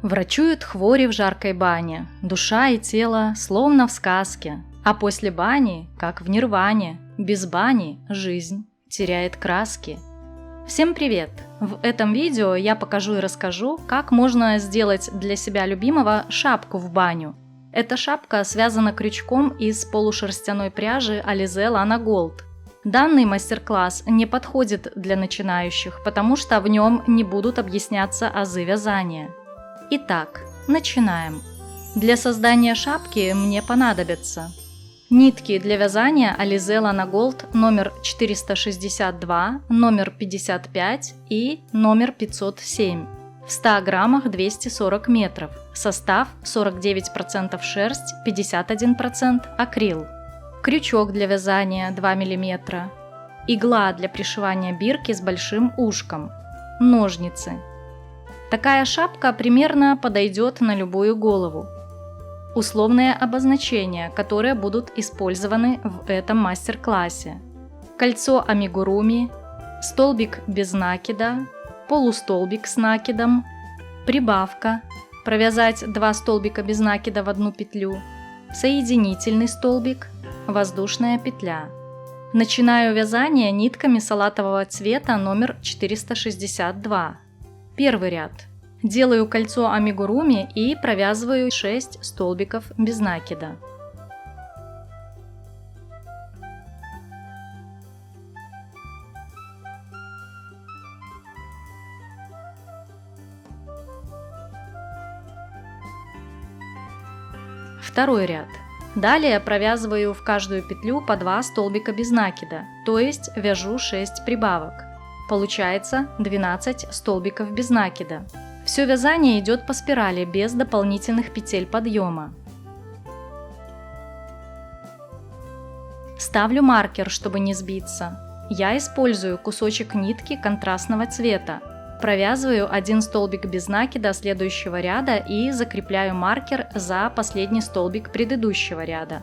Врачуют хворі в жаркой бане, душа и тело словно в сказке, а после бани, как в нирване, без бани жизнь теряет краски. Всем привет! В этом видео я покажу и расскажу, как можно сделать для себя любимого шапку в баню. Эта шапка связана крючком из полушерстяной пряжи Alize Lana Gold. Данный мастер-класс не подходит для начинающих, потому что в нем не будут объясняться азы вязания. Итак, начинаем. Для создания шапки мне понадобятся нитки для вязания Alize Lana Gold номер 462, номер 55 и номер 507. В 100 граммах 240 метров. Состав 49% шерсть, 51% акрил. Крючок для вязания 2 мм. Игла для пришивания бирки с большим ушком. Ножницы. Такая шапка примерно подойдет на любую голову. Условные обозначения, которые будут использованы в этом мастер-классе. Кольцо амигуруми, столбик без накида, полустолбик с накидом, прибавка, провязать 2 столбика без накида в одну петлю, соединительный столбик, воздушная петля. Начинаю вязание нитками салатового цвета номер 462. Первый ряд. Делаю кольцо амигуруми и провязываю 6 столбиков без накида. Второй ряд. Далее провязываю в каждую петлю по 2 столбика без накида, то есть вяжу 6 прибавок. Получается 12 столбиков без накида. Все вязание идет по спирали без дополнительных петель подъема. Ставлю маркер, чтобы не сбиться. Я использую кусочек нитки контрастного цвета. Провязываю 1 столбик без накида следующего ряда и закрепляю маркер за последний столбик предыдущего ряда.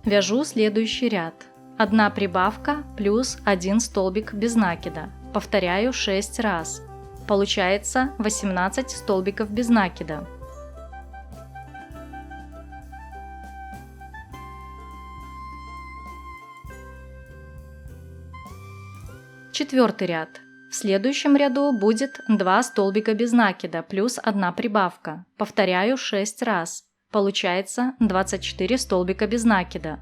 Вяжу следующий ряд. 1 прибавка плюс 1 столбик без накида. Повторяю 6 раз. Получается 18 столбиков без накида. Четвертый ряд. В следующем ряду будет 2 столбика без накида плюс 1 прибавка. Повторяю 6 раз. Получается 24 столбика без накида.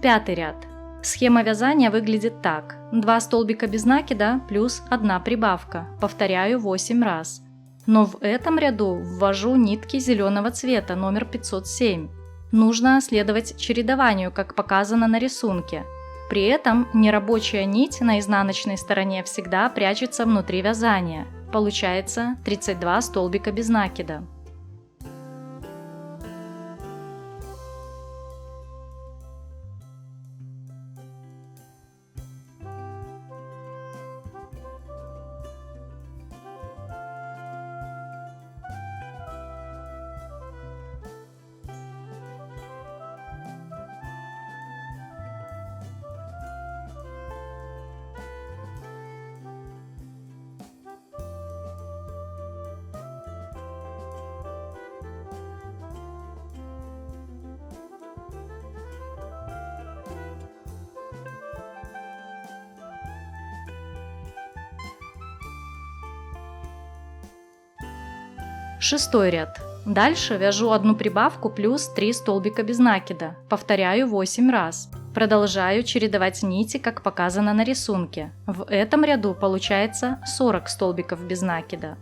Пятый ряд. Схема вязания выглядит так. 2 столбика без накида плюс 1 прибавка. Повторяю 8 раз. Но в этом ряду ввожу нитки зеленого цвета номер 507. Нужно следовать чередованию, как показано на рисунке. При этом нерабочая нить на изнаночной стороне всегда прячется внутри вязания. Получается 32 столбика без накида. Шестой ряд. Дальше вяжу 1 прибавку плюс 3 столбика без накида. Повторяю 8 раз. Продолжаю чередовать нити, как показано на рисунке. В этом ряду получается 40 столбиков без накида.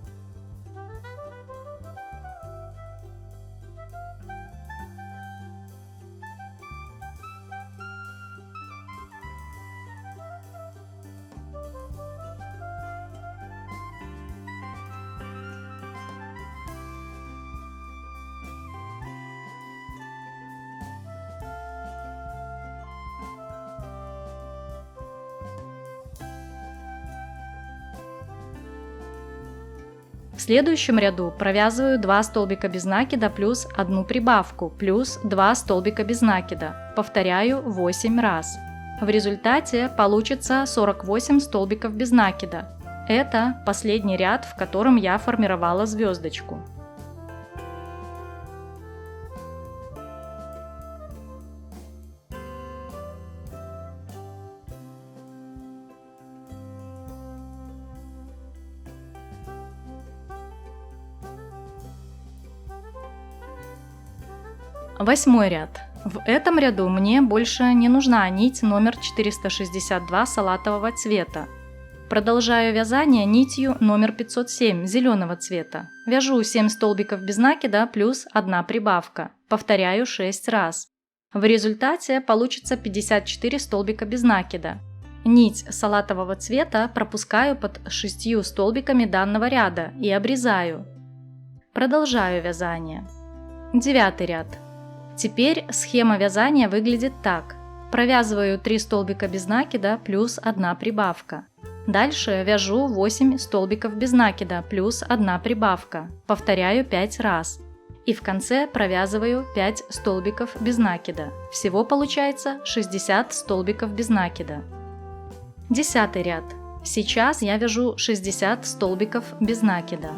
В следующем ряду провязываю 2 столбика без накида плюс 1 прибавку плюс 2 столбика без накида. Повторяю 8 раз. В результате получится 48 столбиков без накида. Это последний ряд, в котором я формировала звездочку. Восьмой ряд. В этом ряду мне больше не нужна нить номер 462 салатового цвета. Продолжаю вязание нитью номер 507 зеленого цвета. Вяжу 7 столбиков без накида плюс 1 прибавка. Повторяю 6 раз. В результате получится 54 столбика без накида. Нить салатового цвета пропускаю под 6 столбиками данного ряда и обрезаю. Продолжаю вязание. Девятый ряд. Теперь схема вязания выглядит так. Провязываю 3 столбика без накида плюс 1 прибавка. Дальше вяжу 8 столбиков без накида плюс 1 прибавка. Повторяю 5 раз. И в конце провязываю 5 столбиков без накида. Всего получается 60 столбиков без накида. Десятый ряд. Сейчас я вяжу 60 столбиков без накида.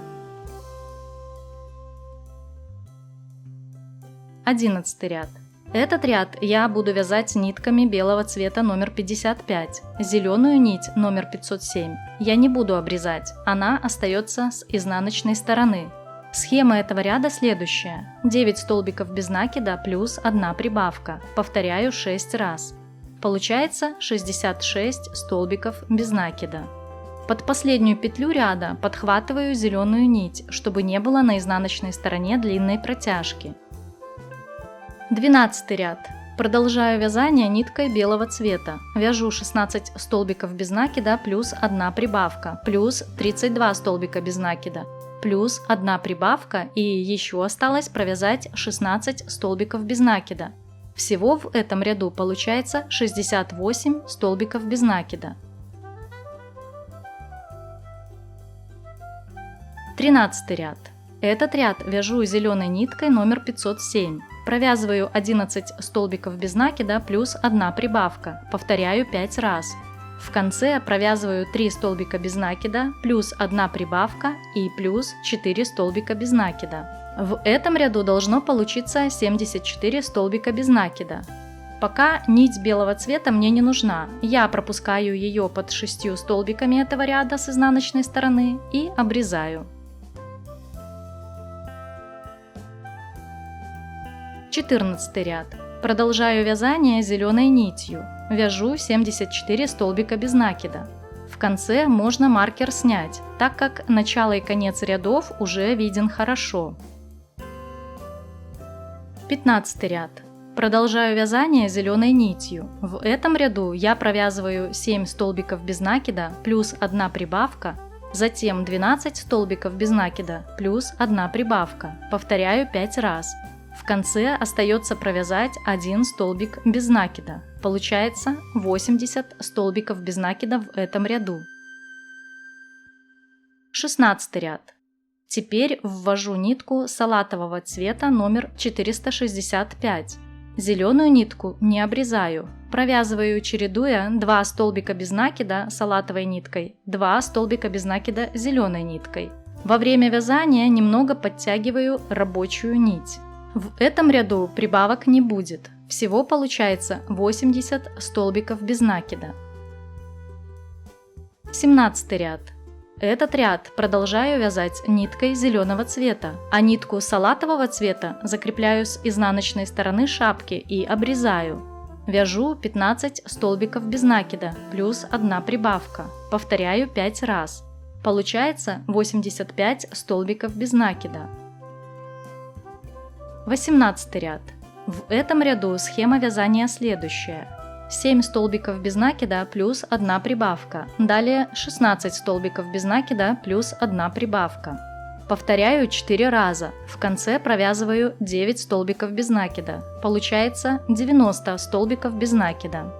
11 ряд. Этот ряд я буду вязать нитками белого цвета номер 55. Зеленую нить номер 507 я не буду обрезать, она остается с изнаночной стороны. Схема этого ряда следующая. 9 столбиков без накида плюс 1 прибавка. Повторяю 6 раз. Получается 66 столбиков без накида. Под последнюю петлю ряда подхватываю зеленую нить, чтобы не было на изнаночной стороне длинной протяжки. 12 ряд. Продолжаю вязание ниткой белого цвета. Вяжу 16 столбиков без накида плюс 1 прибавка, плюс 32 столбика без накида, плюс 1 прибавка и еще осталось провязать 16 столбиков без накида. Всего в этом ряду получается 68 столбиков без накида. 13 ряд. Этот ряд вяжу зеленой ниткой номер 507. Провязываю 11 столбиков без накида плюс 1 прибавка. Повторяю 5 раз. В конце провязываю 3 столбика без накида плюс 1 прибавка и плюс 4 столбика без накида. В этом ряду должно получиться 74 столбика без накида. Пока нить белого цвета мне не нужна. Я пропускаю ее под 6 столбиками этого ряда с изнаночной стороны и обрезаю. 14 ряд. Продолжаю вязание зеленой нитью. Вяжу 74 столбика без накида. В конце можно маркер снять, так как начало и конец рядов уже виден хорошо. 15 ряд. Продолжаю вязание зеленой нитью. В этом ряду я провязываю 7 столбиков без накида плюс 1 прибавка, затем 12 столбиков без накида плюс 1 прибавка. Повторяю 5 раз. В конце остается провязать 1 столбик без накида. Получается 80 столбиков без накида в этом ряду. 16 ряд. Теперь ввожу нитку салатового цвета номер 465. Зеленую нитку не обрезаю. Провязываю, чередуя 2 столбика без накида салатовой ниткой, 2 столбика без накида зеленой ниткой. Во время вязания немного подтягиваю рабочую нить. В этом ряду прибавок не будет. Всего получается 80 столбиков без накида. 17 ряд. Этот ряд продолжаю вязать ниткой зеленого цвета, а нитку салатового цвета закрепляю с изнаночной стороны шапки и обрезаю. Вяжу 15 столбиков без накида плюс 1 прибавка. Повторяю 5 раз. Получается 85 столбиков без накида. 18 ряд. В этом ряду схема вязания следующая. 7 столбиков без накида плюс 1 прибавка. Далее 16 столбиков без накида плюс 1 прибавка. Повторяю 4 раза. В конце провязываю 9 столбиков без накида. Получается 90 столбиков без накида.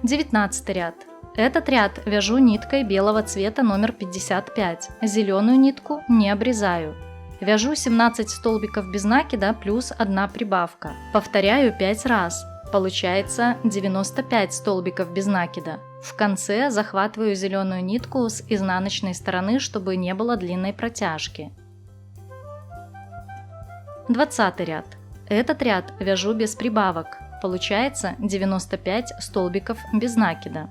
19 ряд. Этот ряд вяжу ниткой белого цвета номер 55, зеленую нитку не обрезаю. Вяжу 17 столбиков без накида плюс 1 прибавка. Повторяю 5 раз. Получается 95 столбиков без накида. В конце захватываю зеленую нитку с изнаночной стороны, чтобы не было длинной протяжки. 20 ряд. Этот ряд вяжу без прибавок. Получается 95 столбиков без накида.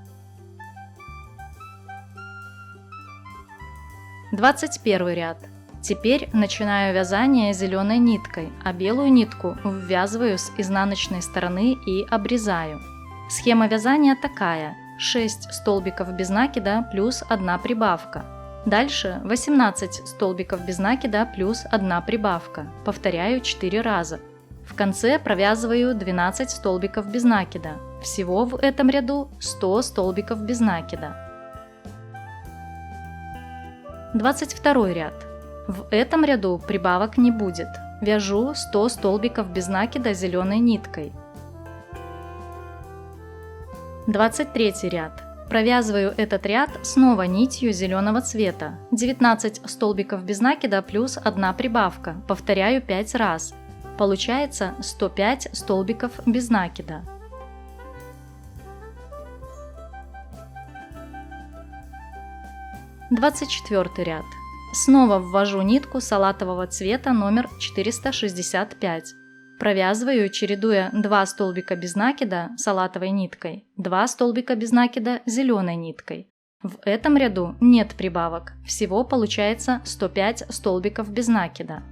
21 ряд. Теперь начинаю вязание зеленой ниткой, а белую нитку ввязываю с изнаночной стороны и обрезаю. Схема вязания такая: 6 столбиков без накида плюс 1 прибавка. Дальше 18 столбиков без накида плюс 1 прибавка. Повторяю 4 раза. В конце провязываю 12 столбиков без накида. Всего в этом ряду 100 столбиков без накида. 22 ряд. В этом ряду прибавок не будет. Вяжу 100 столбиков без накида зеленой ниткой. 23 ряд. Провязываю этот ряд снова нитью зеленого цвета. 19 столбиков без накида плюс 1 прибавка. Повторяю 5 раз. Получается 105 столбиков без накида. 24 ряд. Снова ввожу нитку салатового цвета номер 465. Провязываю, чередуя 2 столбика без накида салатовой ниткой, 2 столбика без накида зеленой ниткой. В этом ряду нет прибавок, всего получается 105 столбиков без накида.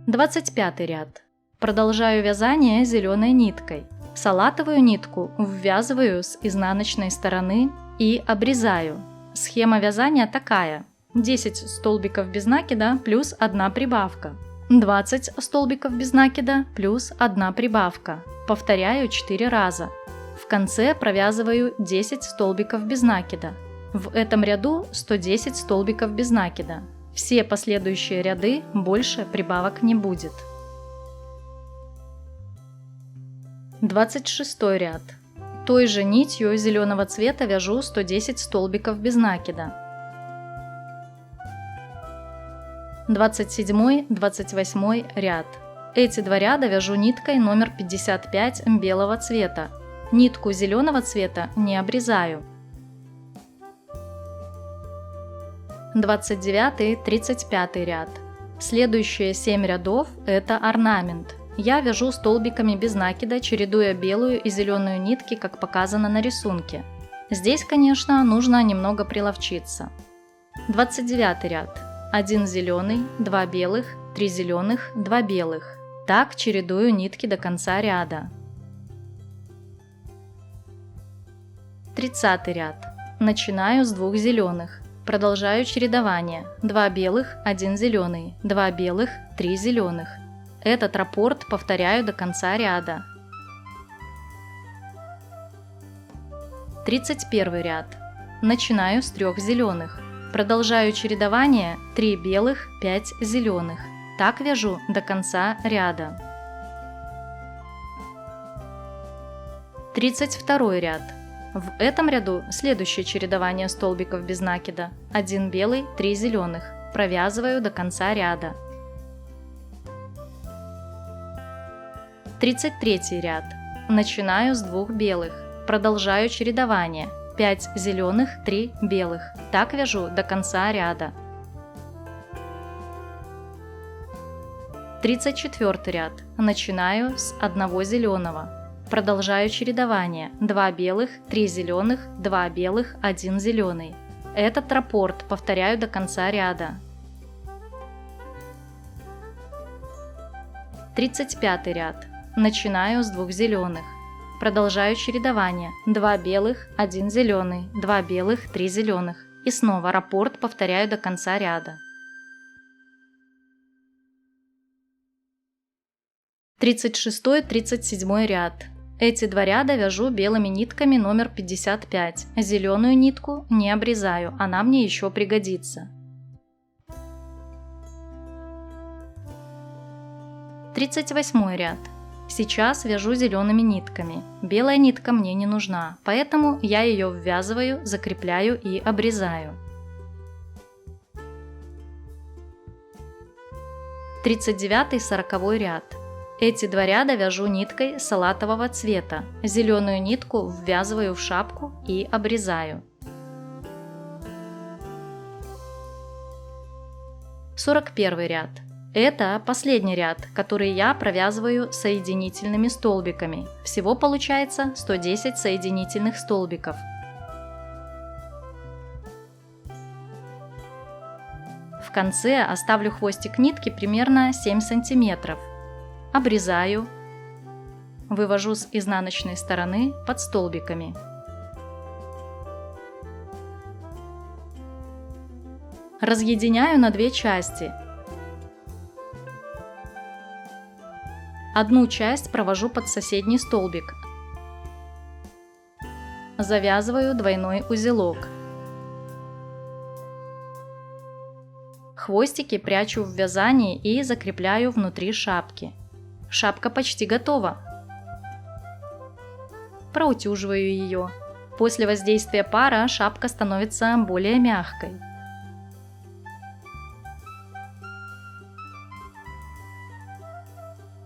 25 ряд. Продолжаю вязание зеленой ниткой. Салатовую нитку ввязываю с изнаночной стороны и обрезаю. Схема вязания такая: 10 столбиков без накида плюс 1 прибавка, 20 столбиков без накида плюс 1 прибавка. Повторяю 4 раза. В конце провязываю 10 столбиков без накида. В этом ряду 110 столбиков без накида. Все последующие ряды больше прибавок не будет. 26 ряд. Той же нитью зеленого цвета вяжу 110 столбиков без накида. 27-28 ряд. Эти два ряда вяжу ниткой номер 55 белого цвета. Нитку зеленого цвета не обрезаю. 29-35 ряд. Следующие 7 рядов – это орнамент. Я вяжу столбиками без накида, чередуя белую и зеленую нитки, как показано на рисунке. Здесь, конечно, нужно немного приловчиться. 29 ряд. 1 зеленый, 2 белых, 3 зеленых, 2 белых. Так чередую нитки до конца ряда. 30 ряд. Начинаю с 2 зеленых. Продолжаю чередование. 2 белых, 1 зеленый, 2 белых, 3 зеленых. Этот раппорт повторяю до конца ряда. 31 ряд. Начинаю с 3 зеленых. Продолжаю чередование. 3 белых, 5 зеленых. Так вяжу до конца ряда. 32 ряд. В этом ряду следующее чередование столбиков без накида. 1 белый, 3 зеленых. Провязываю до конца ряда. 33 ряд. Начинаю с 2 белых. Продолжаю чередование. 5 зеленых, 3 белых. Так вяжу до конца ряда. 34 ряд. Начинаю с 1 зеленого. Продолжаю чередование. 2 белых, 3 зеленых, 2 белых, 1 зеленый. Этот раппорт повторяю до конца ряда. 35 ряд. Начинаю с 2 зеленых. Продолжаю чередование. 2 белых, 1 зеленый, 2 белых, 3 зеленых. И снова раппорт повторяю до конца ряда. 36-37 ряд. Эти два ряда вяжу белыми нитками номер 55. Зеленую нитку не обрезаю, она мне еще пригодится. 38 ряд. Сейчас вяжу зелеными нитками. Белая нитка мне не нужна, поэтому я ее ввязываю, закрепляю и обрезаю. 39-40 ряд. Эти два ряда вяжу ниткой салатового цвета. Зеленую нитку ввязываю в шапку и обрезаю. 41 ряд. Это последний ряд, который я провязываю соединительными столбиками. Всего получается 110 соединительных столбиков. В конце оставлю хвостик нитки примерно 7 сантиметров. Обрезаю. Вывожу с изнаночной стороны под столбиками. Разъединяю на две части. Одну часть провожу под соседний столбик. Завязываю двойной узелок. Хвостики прячу в вязании и закрепляю внутри шапки. Шапка почти готова. Проутюживаю ее. После воздействия пара шапка становится более мягкой.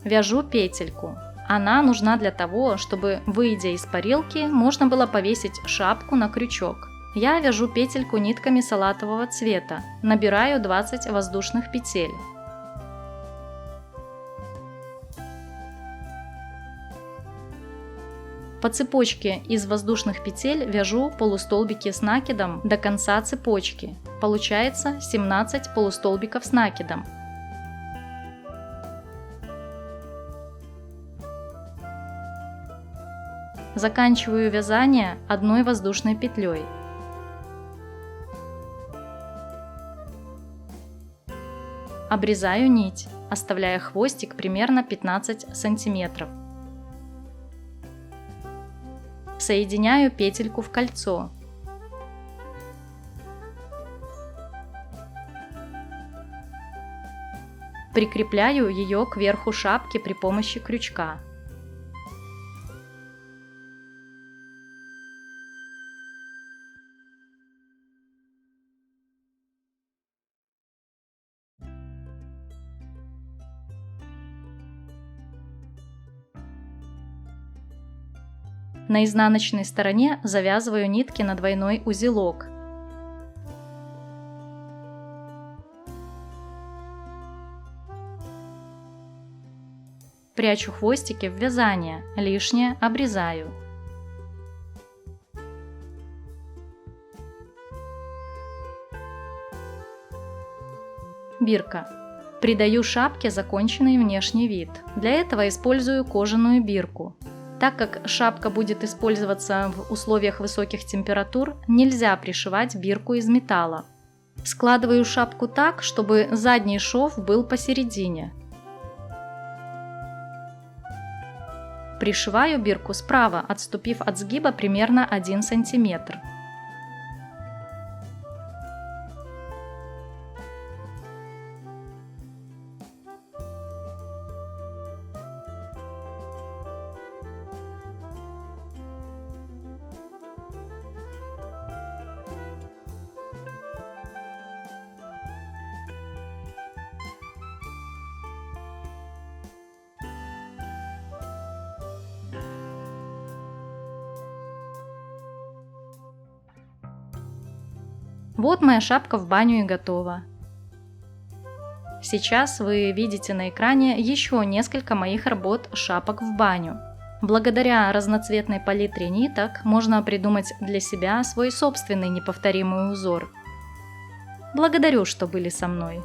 Вяжу петельку. Она нужна для того, чтобы, выйдя из парилки, можно было повесить шапку на крючок. Я вяжу петельку нитками салатового цвета. Набираю 20 воздушных петель. По цепочке из воздушных петель вяжу полустолбики с накидом до конца цепочки. Получается 17 полустолбиков с накидом. Заканчиваю вязание одной воздушной петлей. Обрезаю нить, оставляя хвостик примерно 15 сантиметров. Соединяю петельку в кольцо. Прикрепляю ее к верху шапки при помощи крючка. На изнаночной стороне завязываю нитки на двойной узелок. Прячу хвостики в вязание, лишнее обрезаю. Бирка. Придаю шапке законченный внешний вид. Для этого использую кожаную бирку. Так как шапка будет использоваться в условиях высоких температур, нельзя пришивать бирку из металла. Складываю шапку так, чтобы задний шов был посередине. Пришиваю бирку справа, отступив от сгиба примерно 1 сантиметр. Вот моя шапка в баню и готова. Сейчас вы видите на экране еще несколько моих работ шапок в баню. Благодаря разноцветной палитре ниток можно придумать для себя свой собственный неповторимый узор. Благодарю, что были со мной.